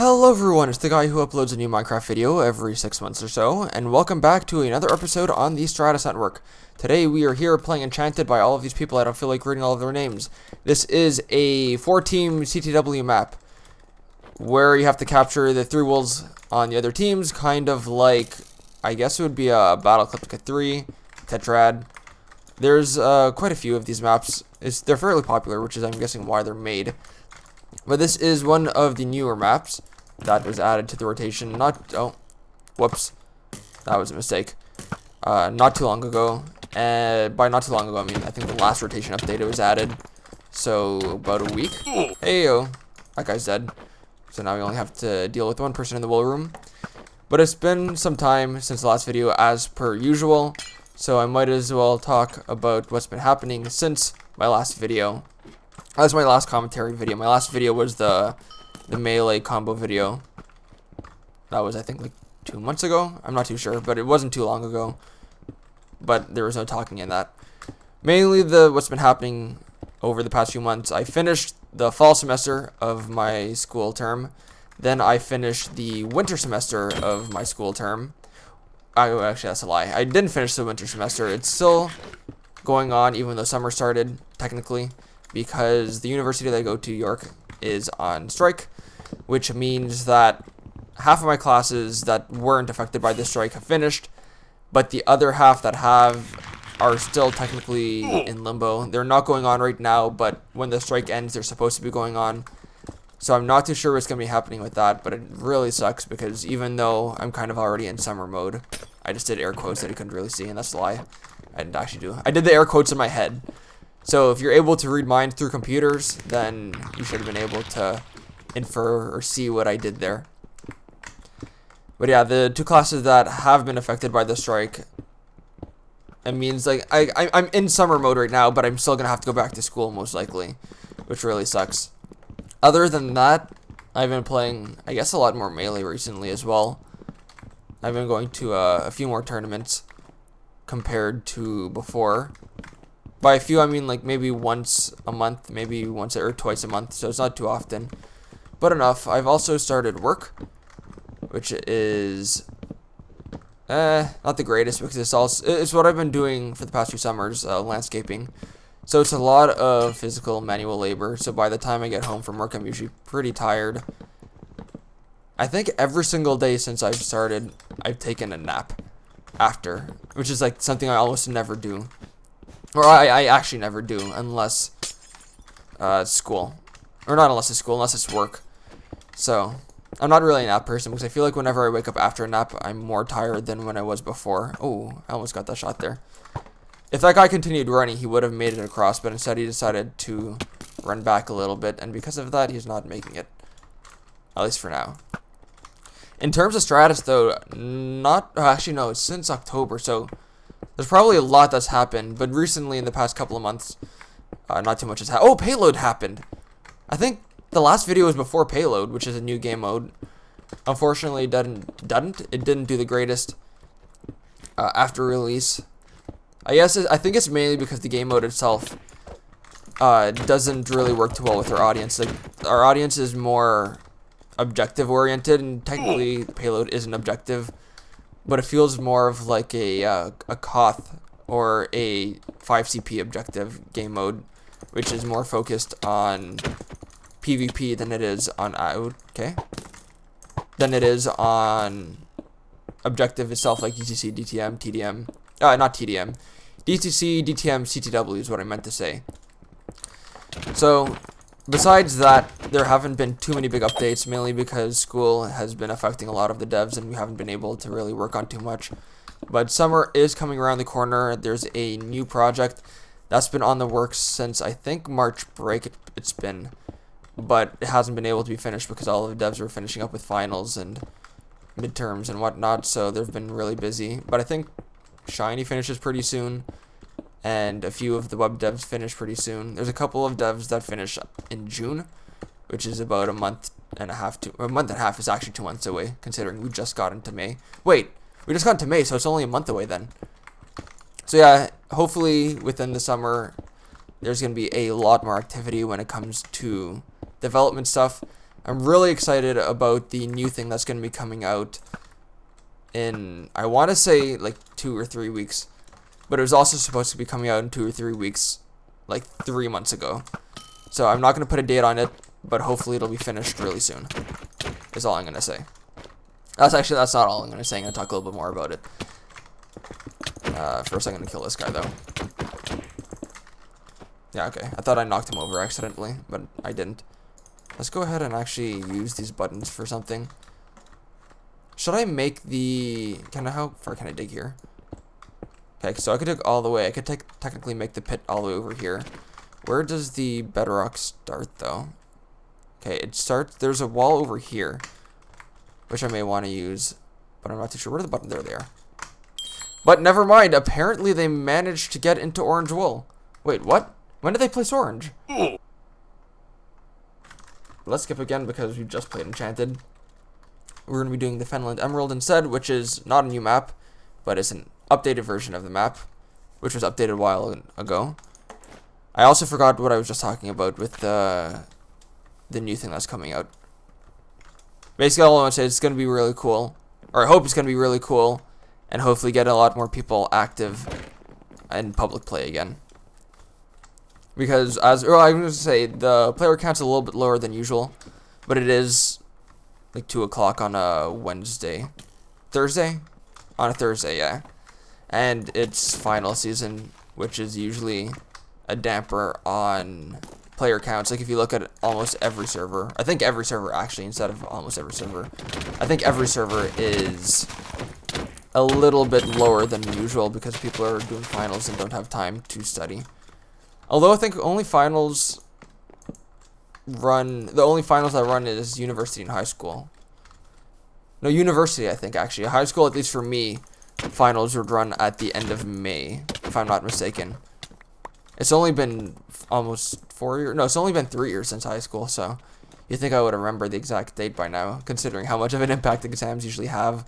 Hello everyone, it's the guy who uploads a new Minecraft video every 6 months or so, and welcome back to another episode on the Stratus Network. Today we are here playing Enchanted by all of these people. I don't feel like reading all of their names. This is a 4-team CTW map, where you have to capture the 3 wolves on the other teams, kind of like, I guess it would be a Battle Ecliptica 3, Tetrad. There's quite a few of these maps. They're fairly popular, which is I'm guessing why they're made. But this is one of the newer maps that was added to the rotation. Whoops, that was a mistake. Not too long ago, and by not too long ago, I mean I think the last rotation update it was added. So about a week. Heyo, that guy's dead. So now we only have to deal with one person in the wool room. But it's been some time since the last video, as per usual. So I might as well talk about what's been happening since my last video. That's my last commentary video. My last video was the melee combo video. That was, I think, like 2 months ago. I'm not too sure, but it wasn't too long ago. But there was no talking in that. Mainly what's been happening over the past few months. I finished the fall semester of my school term. Then I finished the winter semester of my school term. Actually, that's a lie. I didn't finish the winter semester. It's still going on, even though summer started, technically, because the university that I go to, York, is on strike, which means that half of my classes that weren't affected by this strike have finished, but the other half that have are still technically in limbo. They're not going on right now, but when the strike ends, they're supposed to be going on. So I'm not too sure what's going to be happening with that, but it really sucks because even though I'm kind of already in summer mode, I just did air quotes that you couldn't really see, and that's a lie. I didn't actually do. I did the air quotes in my head. So if you're able to read minds through computers, then you should have been able to infer or see what I did there. But yeah, the 2 classes that have been affected by the strike, it means like I'm in summer mode right now, but I'm still gonna have to go back to school most likely, which really sucks. Other than that, I've been playing, I guess, a lot more melee recently as well. I've been going to a few more tournaments compared to before. By a few, I mean like maybe once a month, maybe once or twice a month, so it's not too often, but enough. I've also started work, which is not the greatest because it's what I've been doing for the past few summers, landscaping. So it's a lot of physical manual labor. So by the time I get home from work, I'm usually pretty tired. I think every single day since I've started, I've taken a nap after, which is like something I almost never do. Or I actually never do, unless school. Or not unless it's school, unless it's work. So, I'm not really a nap person, because I feel like whenever I wake up after a nap, I'm more tired than when I was before. Oh, I almost got that shot there. If that guy continued running, he would have made it across, but instead he decided to run back a little bit, and because of that, he's not making it. At least for now. In terms of Stratus, though, actually no, it's since October, so there's probably a lot that's happened, but recently in the past couple of months, not too much has happened. Oh, Payload happened. I think the last video was before Payload, which is a new game mode. Unfortunately, it didn't do the greatest after release. I think it's mainly because the game mode itself doesn't really work too well with our audience. Like, our audience is more objective oriented, and technically Payload isn't objective. But it feels more of like a Koth or a 5CP objective game mode, which is more focused on PvP than it is on objective itself, like DTC, DTM, TDM. Not TDM. DTC, DTM, CTW is what I meant to say. So, besides that, there haven't been too many big updates, mainly because school has been affecting a lot of the devs and we haven't been able to really work on too much. But summer is coming around the corner. There's a new project that's been on the works since, I think, March break it's been. But it hasn't been able to be finished because all of the devs were finishing up with finals and midterms and whatnot, so they've been really busy. But I think Shiny finishes pretty soon, and a few of the web devs finish pretty soon. There's a couple of devs that finish in June, which is about a month and a half a month and a half is actually 2 months away, considering we just got into May. Wait, we just got into May, so it's only a month away then. So yeah, hopefully within the summer, there's going to be a lot more activity when it comes to development stuff. I'm really excited about the new thing that's going to be coming out in, I want to say, like 2 or 3 weeks. But it was also supposed to be coming out in 2 or 3 weeks, like 3 months ago. So I'm not going to put a date on it, but hopefully it'll be finished really soon, is all I'm going to say. That's not all I'm going to say. I'm going to talk a little bit more about it. First I'm going to kill this guy, though. Yeah, okay. I thought I knocked him over accidentally, but I didn't. Let's go ahead and actually use these buttons for something. Should I make the... how far can I dig here? Okay, so I could dig all the way. I could technically make the pit all the way over here. Where does the bedrock start, though? Okay, it starts... There's a wall over here, which I may want to use, but I'm not too sure. Where are the buttons? There they are. But never mind. Apparently they managed to get into orange wool. Wait, what? When did they place orange? Let's skip again because we just played Enchanted. We're going to be doing the Fenland Emerald instead, which is not a new map, but it's an updated version of the map, which was updated a while ago. I also forgot what I was just talking about with the new thing that's coming out. Basically, all I want to say is it's going to be really cool, or I hope it's going to be really cool, and hopefully get a lot more people active in public play again. Because, I was going to say, the player count's a little bit lower than usual, but it is like 2 o'clock on a Wednesday. Thursday? On a Thursday, yeah. And it's final season, which is usually a damper on player counts. Like if you look at almost every server, I think every server actually, instead of almost every server, I think every server is a little bit lower than usual because people are doing finals and don't have time to study. Although I think the only finals that run is university and high school. No, university, I think, actually. High school, at least for me, finals would run at the end of May, if I'm not mistaken. It's only been almost 4 years. No, it's only been 3 years since high school, so you'd think I would remember the exact date by now, considering how much of an impact exams usually have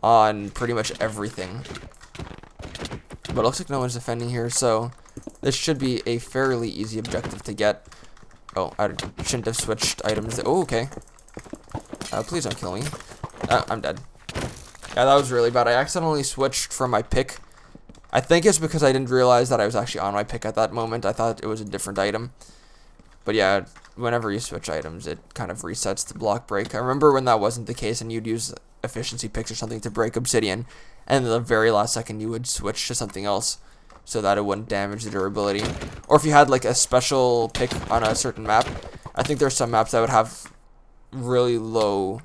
on pretty much everything. But it looks like no one's defending here, so this should be a fairly easy objective to get. Oh, I shouldn't have switched items. Oh, okay. Please don't kill me. I'm dead. Yeah, that was really bad. I accidentally switched from my pick. I think it's because I didn't realize that I was actually on my pick at that moment. I thought it was a different item. But yeah, whenever you switch items, it kind of resets the block break. I remember when that wasn't the case and you'd use efficiency picks or something to break obsidian, and in the very last second you would switch to something else so that it wouldn't damage the durability. Or if you had like a special pick on a certain map, I think there's some maps that would have really low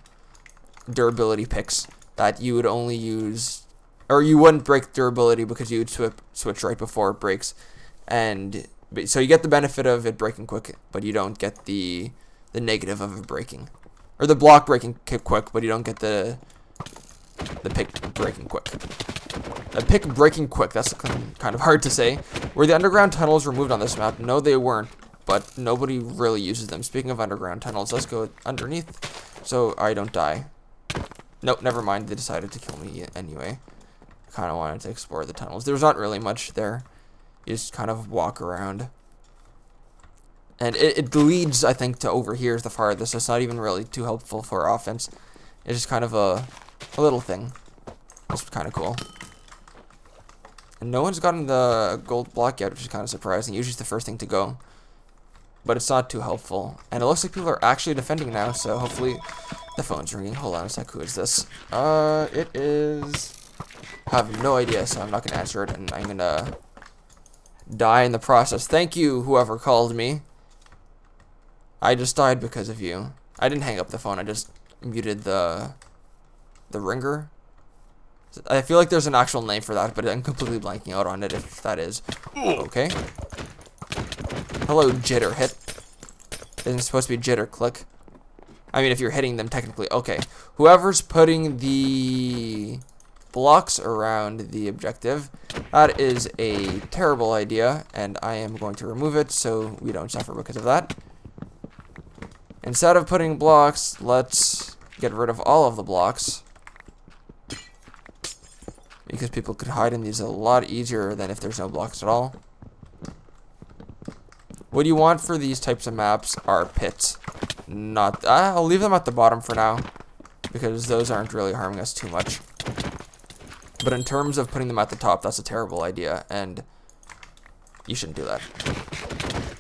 durability picks that you would only use, or you wouldn't break durability because you would switch right before it breaks, and so you get the benefit of it breaking quick, but you don't get the negative of it breaking, or the block breaking quick, but you don't get the pick breaking quick. A pick breaking quick, that's kind of hard to say. Were the underground tunnels removed on this map? No, they weren't, but nobody really uses them. Speaking of underground tunnels, let's go underneath so I don't die. Nope, never mind. They decided to kill me anyway. I kind of wanted to explore the tunnels. There's not really much there. You just kind of walk around. And it leads, I think, to over here is the farthest. So it's not even really too helpful for offense. It's just kind of a little thing. It's kind of cool. And no one's gotten the gold block yet, which is kind of surprising. Usually it's the first thing to go. But it's not too helpful. And it looks like people are actually defending now, so hopefully the phone's ringing. Hold on a sec, who is this? It is... I have no idea, so I'm not going to answer it, and I'm going to die in the process. Thank you, whoever called me. I just died because of you. I didn't hang up the phone, I just muted the ringer. I feel like there's an actual name for that, but I'm completely blanking out on it if that is. Okay. Hello, jitter hit. Isn't it supposed to be jitter click? I mean, if you're hitting them technically. Okay. Whoever's putting the blocks around the objective, that is a terrible idea, and I am going to remove it so we don't suffer because of that. Instead of putting blocks, let's get rid of all of the blocks, because people could hide in these a lot easier than if there's no blocks at all. What you want for these types of maps are pits, not... I'll leave them at the bottom for now, because those aren't really harming us too much. But in terms of putting them at the top, that's a terrible idea, and you shouldn't do that.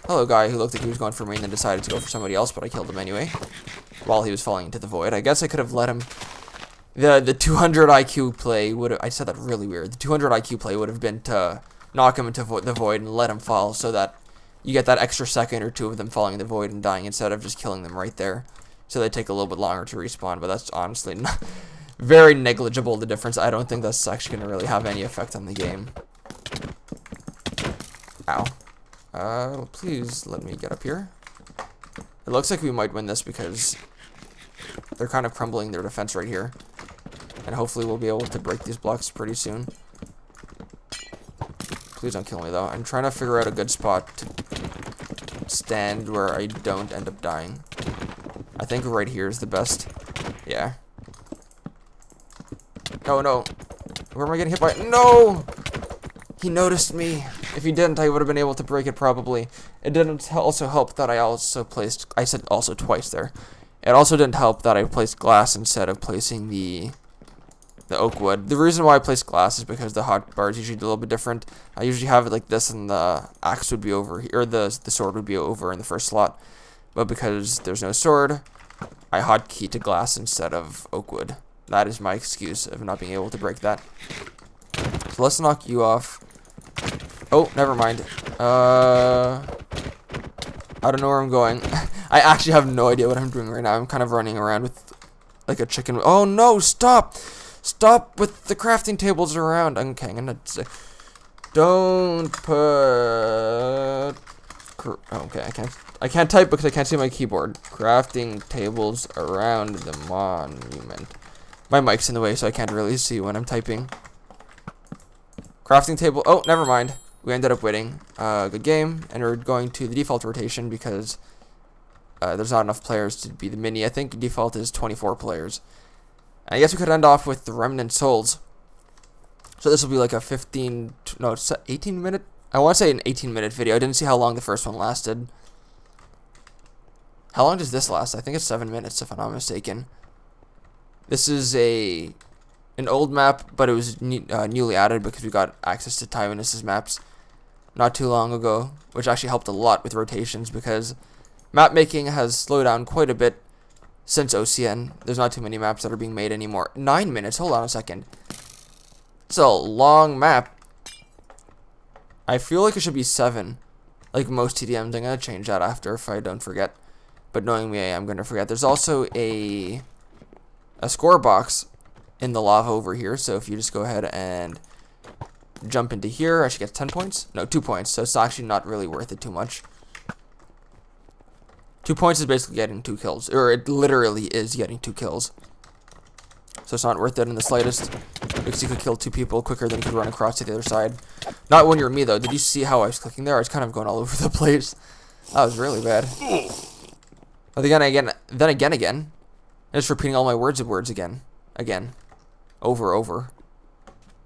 Hello, guy who looked like he was going for me and then decided to go for somebody else, but I killed him anyway, while he was falling into the void. I guess I could have let him... The 200 IQ play would have... I said that really weird. The 200 IQ play would have been to knock him into the void and let him fall, so that you get that extra second or two of them falling in the void and dying instead of just killing them right there. So they take a little bit longer to respawn, but that's honestly not very negligible, the difference. I don't think that's actually going to really have any effect on the game. Ow. Please let me get up here. It looks like we might win this because they're kind of crumbling their defense right here. And hopefully we'll be able to break these blocks pretty soon. Please don't kill me, though. I'm trying to figure out a good spot to stand where I don't end up dying. I think right here is the best. Yeah. Oh, no. Where am I getting hit by? No! He noticed me. If he didn't, I would have been able to break it probably. It didn't also help that I also placed... I said also twice there. It also didn't help that I placed glass instead of placing the oak wood. The reason why I placed glass is because the hotbar is usually a little bit different. I usually have it like this, and the axe would be over here, or the sword would be over in the first slot. But because there's no sword, I hotkey to glass instead of oak wood. That is my excuse of not being able to break that. So let's knock you off. Oh, never mind. I don't know where I'm going. I actually have no idea what I'm doing right now. I'm kind of running around with like a chicken. Oh no, stop! Stop with the crafting tables around. Okay, I'm gonna say, don't put... Okay, I can't type because I can't see my keyboard. Crafting tables around the monument. My mic's in the way, so I can't really see when I'm typing. Crafting table... Oh, never mind. We ended up winning. Good game, and we're going to the default rotation because there's not enough players to be the mini. I think default is 24 players. I guess we could end off with the Remnant Souls. So this will be like a 18 minute? I want to say an 18-minute video. I didn't see how long the first one lasted. How long does this last? I think it's 7 minutes if I'm not mistaken. This is an old map, but it was newly added because we got access to Tywinus's maps not too long ago, which actually helped a lot with rotations because map making has slowed down quite a bit since OCN. There's not too many maps that are being made anymore. 9 minutes? Hold on a second. It's a long map. I feel like it should be 7. Like most TDMs. I'm going to change that after if I don't forget. But knowing me, I'm going to forget. There's also a score box in the lava over here. So if you just go ahead and jump into here, I should get 10 points. No, 2 points. So it's actually not really worth it too much. 2 points is basically getting 2 kills. Or it literally is getting 2 kills. So it's not worth it in the slightest. Because you could kill 2 people quicker than you could run across to the other side. Not when you're me, though. Did you see how I was clicking there? I was kind of going all over the place. That was really bad. But again. Just repeating all my words again. Over.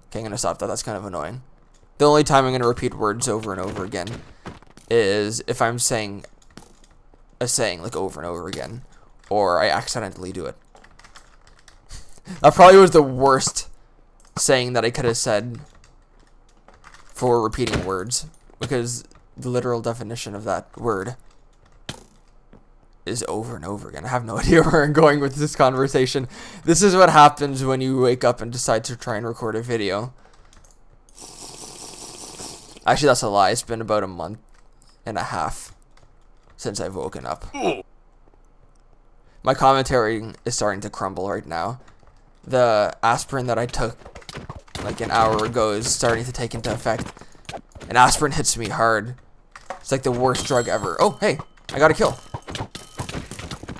Okay, I'm going to stop that. That's kind of annoying. The only time I'm going to repeat words over and over again is if I'm saying a saying like over and over again, or I accidentally do it. That probably was the worst saying that I could have said for repeating words, because the literal definition of that word is over and over again. I have no idea where I'm going with this conversation. This is what happens when you wake up and decide to try and record a video. Actually, that's a lie. It's been about a month and a half since I've woken up. My commentary is starting to crumble right now. The aspirin that I took like an hour ago is starting to take into effect. And aspirin hits me hard. It's like the worst drug ever. Oh, hey, I got a kill.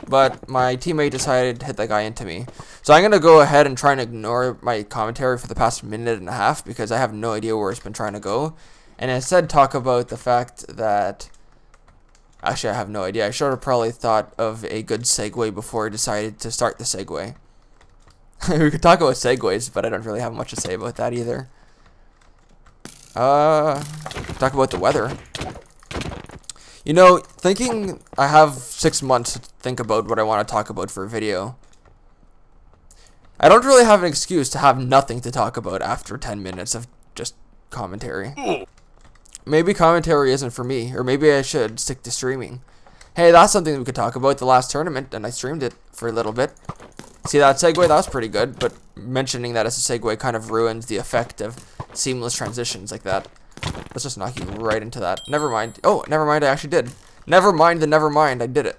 But my teammate decided to hit that guy into me. So I'm going to go ahead and try and ignore my commentary for the past minute and a half because I have no idea where it's been trying to go. And instead talk about the fact that... Actually, I have no idea. I should have probably thought of a good segue before I decided to start the segue. We could talk about segues, but I don't really have much to say about that either. Talk about the weather. You know, thinking I have 6 months to think about what I want to talk about for a video. I don't really have an excuse to have nothing to talk about after 10 minutes of just commentary. Maybe commentary isn't for me, or maybe I should stick to streaming. Hey, that's something we could talk about, the last tournament, and I streamed it for a little bit. See that segue? That was pretty good, but mentioning that as a segue kind of ruins the effect of seamless transitions like that. Let's just knock you right into that. Never mind. Oh, never mind, I actually did. Never mind the never mind, I did it.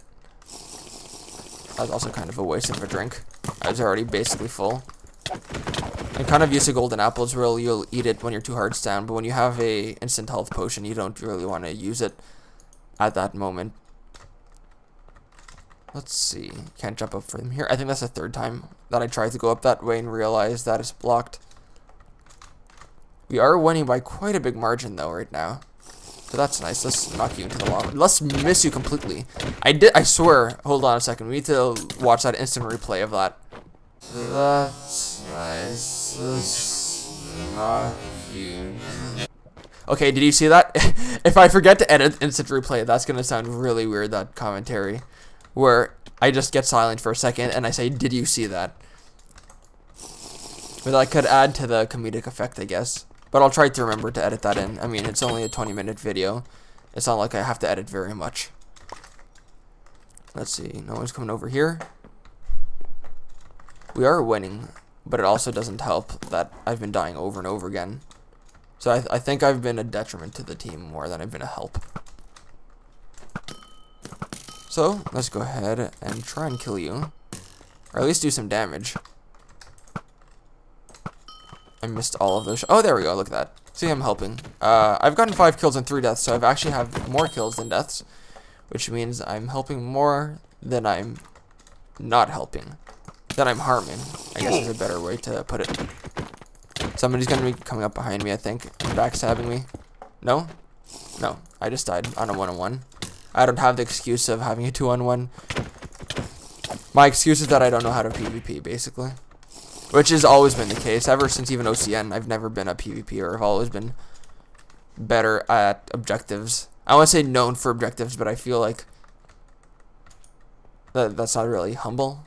That was also kind of a waste of a drink. I was already basically full. I'm kind of used to golden apples where you'll eat it when you're 2 hearts down, but when you have a instant health potion, you don't really want to use it at that moment. Let's see. Can't jump up from here. I think that's the 3rd time that I tried to go up that way and realized that it's blocked. We are winning by quite a big margin though right now. So that's nice. Let's knock you into the lava. Let's miss you completely. I swear. Hold on a second. We need to watch that instant replay of that. That's nice. Let's knock you. Okay, did you see that? If I forget to edit instant replay, that's gonna sound really weird, that commentary. Where I just get silent for a second and I say, did you see that? But that could add to the comedic effect, I guess. But I'll try to remember to edit that in. I mean, it's only a 20-minute video. It's not like I have to edit very much. Let's see. No one's coming over here. We are winning, but it also doesn't help that I've been dying over and over again. So I think I've been a detriment to the team more than I've been a help. So, let's go ahead and try and kill you. Or at least do some damage. I missed all of those. Oh, there we go. Look at that. See, I'm helping. I've gotten 5 kills and 3 deaths, so I've actually have more kills than deaths. Which means I'm helping more than I'm not helping. Than I'm harming, I guess is a better way to put it. Somebody's going to be coming up behind me, I think. And backstabbing me. No? No. I just died on a 1-on-1. I don't have the excuse of having a 2-on-1. My excuse is that I don't know how to PvP, basically. Which has always been the case. Ever since even OCN, I've never been a PvPer. I've always been better at objectives. I want to say known for objectives, but I feel like that's not really humble.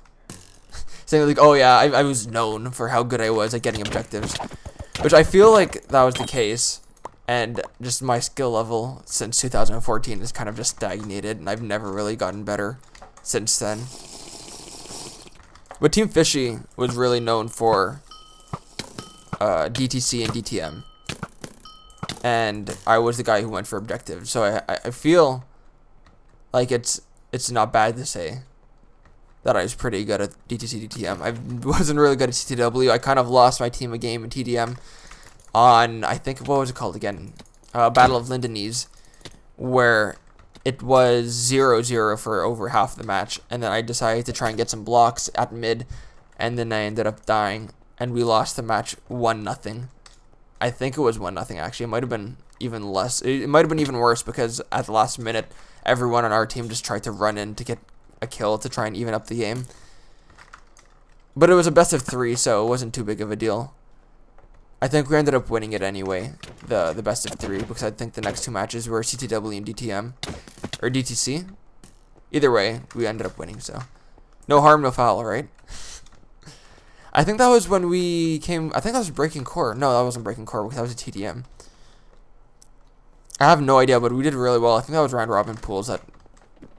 Saying like, oh yeah, I was known for how good I was at getting objectives. Which I feel like that was the case. And just my skill level since 2014 has kind of just stagnated, and I've never really gotten better since then. But Team Fishy was really known for DTC and DTM. And I was the guy who went for objectives. So I feel like it's not bad to say that I was pretty good at DTC, DTM. I wasn't really good at TTW. I kind of lost my team a game in TDM. On, I think, what was it called again? Battle of Lindenese, where it was 0-0 for over half the match, and then I decided to try and get some blocks at mid, and then I ended up dying, and we lost the match 1-0. I think it was 1-0 actually. It might have been even less. It might have been even worse because at the last minute, everyone on our team just tried to run in to get a kill to try and even up the game. But it was a best of 3, so it wasn't too big of a deal. I think we ended up winning it anyway, the best of 3, because I think the next 2 matches were CTW and DTM, or DTC. Either way, we ended up winning, so. No harm, no foul, right? I think that was when we came, I think that was Breaking Core. No, that wasn't Breaking Core, because that was a TDM. I have no idea, but we did really well. I think that was round robin pools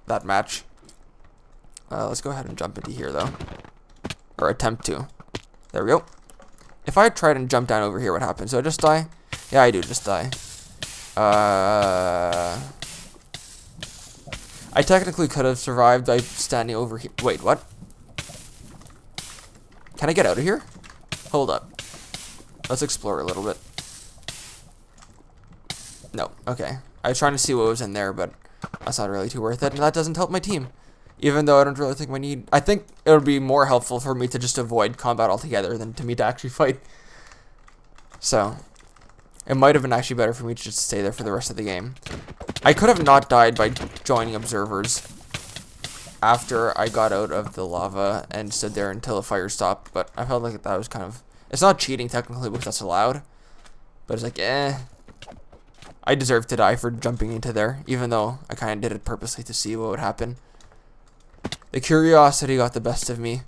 that match. Let's go ahead and jump into here, though. Or attempt to. There we go. If I tried and jump down over here, what happens? Do I just die? Yeah, I do just die. I technically could have survived by standing over here. Wait, what? Can I get out of here? Hold up. Let's explore a little bit. No, okay. I was trying to see what was in there, but that's not really too worth it, and that doesn't help my team. Even though I don't really think I think it would be more helpful for me to just avoid combat altogether than to me to actually fight. So, it might have been actually better for me to just stay there for the rest of the game. I could have not died by joining observers after I got out of the lava and stood there until the fire stopped, but I felt like that was kind of, it's not cheating technically because that's allowed, but it's like, I deserve to die for jumping into there, even though I kind of did it purposely to see what would happen. The curiosity got the best of me.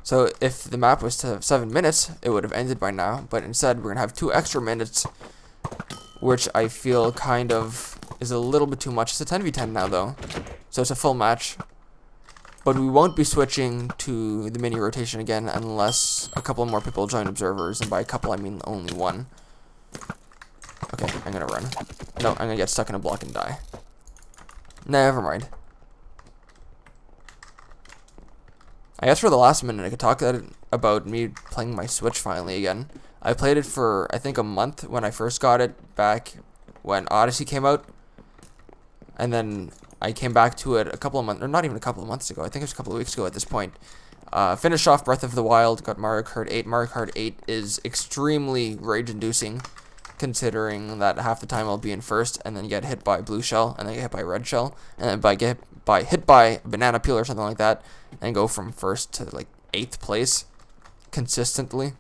So if the map was to have 7 minutes, it would have ended by now. But instead, we're going to have 2 extra minutes, which I feel kind of is a little bit too much. It's a 10v10 now, though. So it's a full match. But we won't be switching to the mini rotation again unless a couple more people join observers. And by a couple, I mean only 1. Okay, I'm going to run. No, I'm going to get stuck in a block and die. Never mind. I guess for the last minute, I could talk about me playing my Switch finally again. I played it for, I think, a month when I first got it, back when Odyssey came out. And then I came back to it a couple of months, or not even a couple of months ago. I think it was a couple of weeks ago at this point. Finished off Breath of the Wild, got Mario Kart 8. Mario Kart 8 is extremely rage-inducing, considering that half the time I'll be in first, and then get hit by blue shell, and then get hit by red shell, and then get hit by a banana peel or something like that, and go from first to like 8th place consistently.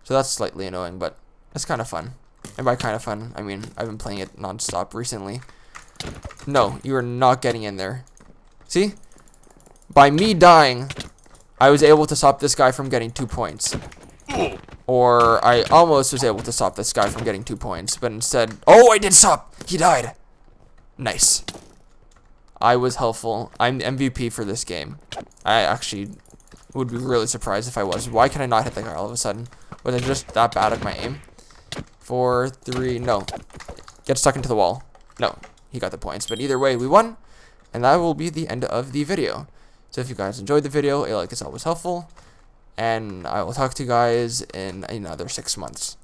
So that's slightly annoying, but it's kind of fun. And by kind of fun, I mean I've been playing it non-stop recently. No, you are not getting in there. See? By me dying, I was able to stop this guy from getting 2 points. Or I almost was able to stop this guy from getting 2 points, but instead, oh, I did stop! He died! Nice. I was helpful. I'm MVP for this game. I actually would be really surprised if I was. Why can I not hit that guy all of a sudden? Was I just that bad at my aim? 4, 3, no. Get stuck into the wall. No, he got the points. But either way, we won. And that will be the end of the video. So if you guys enjoyed the video, a like is always helpful. And I will talk to you guys in another 6 months.